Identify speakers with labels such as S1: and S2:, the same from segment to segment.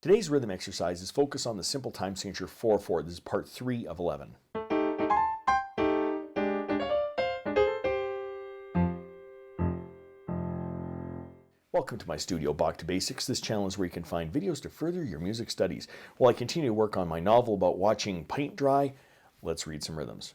S1: Today's rhythm exercise is focused on the simple time signature 4/4. This is part 3 of 11. Welcome to my studio, Bach To Basics. This channel is where you can find videos to further your music studies. While I continue to work on my novel about watching paint dry, let's read some rhythms.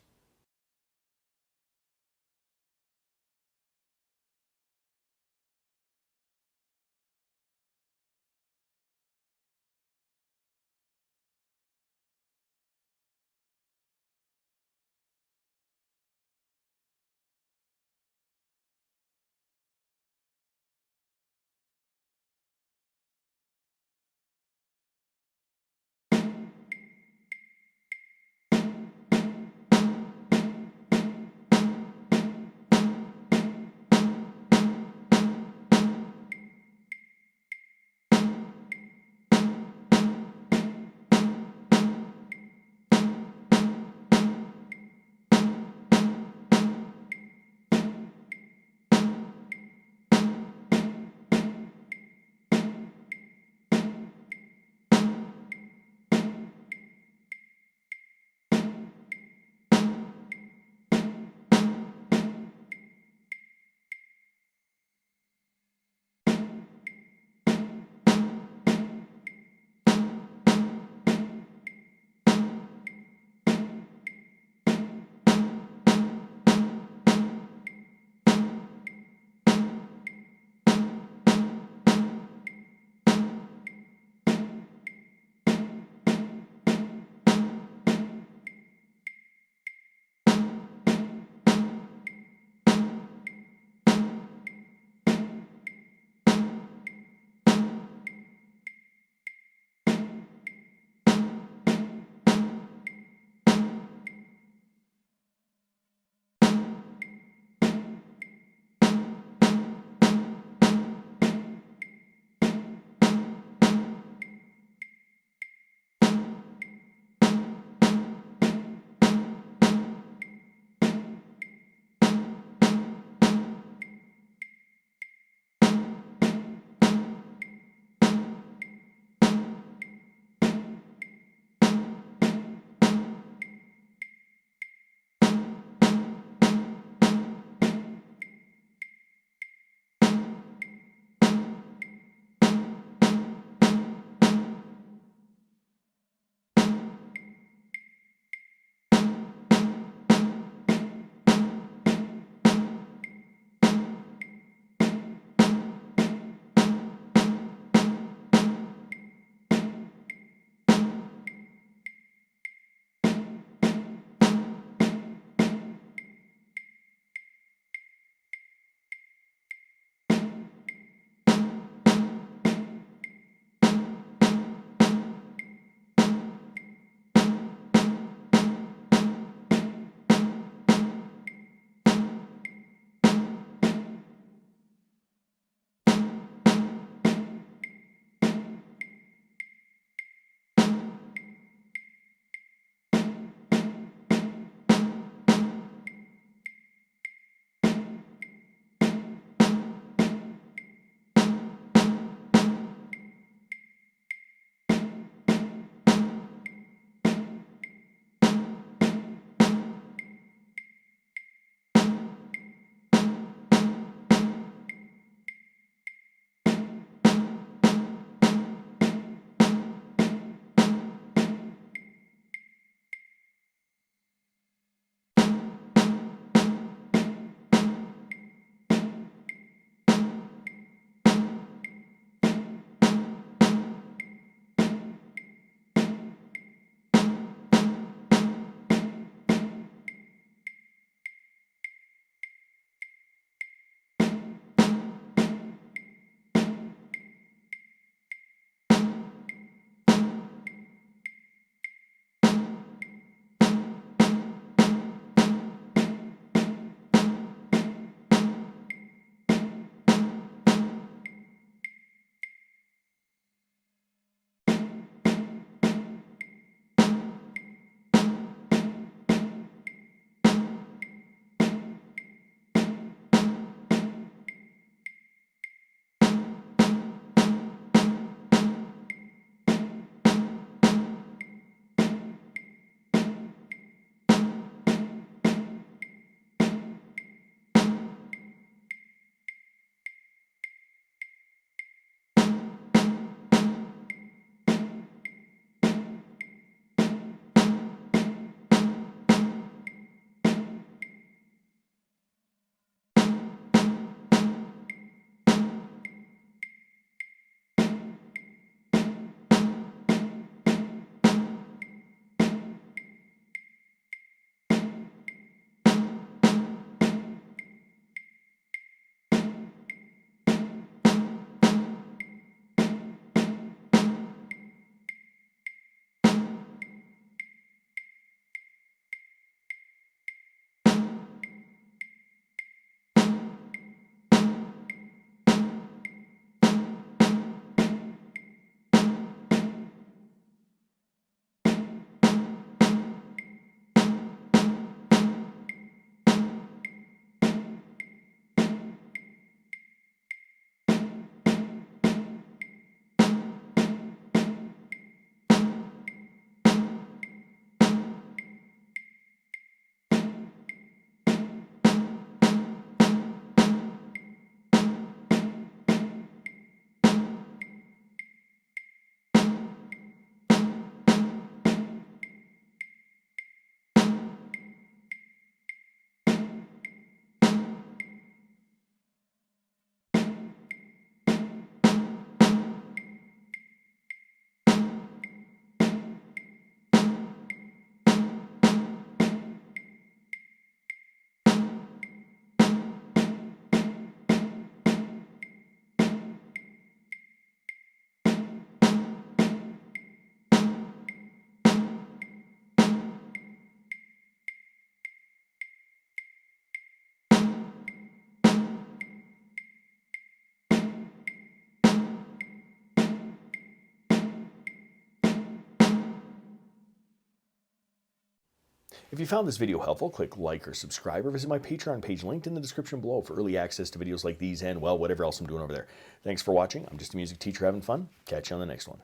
S1: If you found this video helpful, click like or subscribe, or visit my Patreon page linked in the description below for early access to videos like these and, well, whatever else I'm doing over there. Thanks for watching. I'm just a music teacher having fun. Catch you on the next one.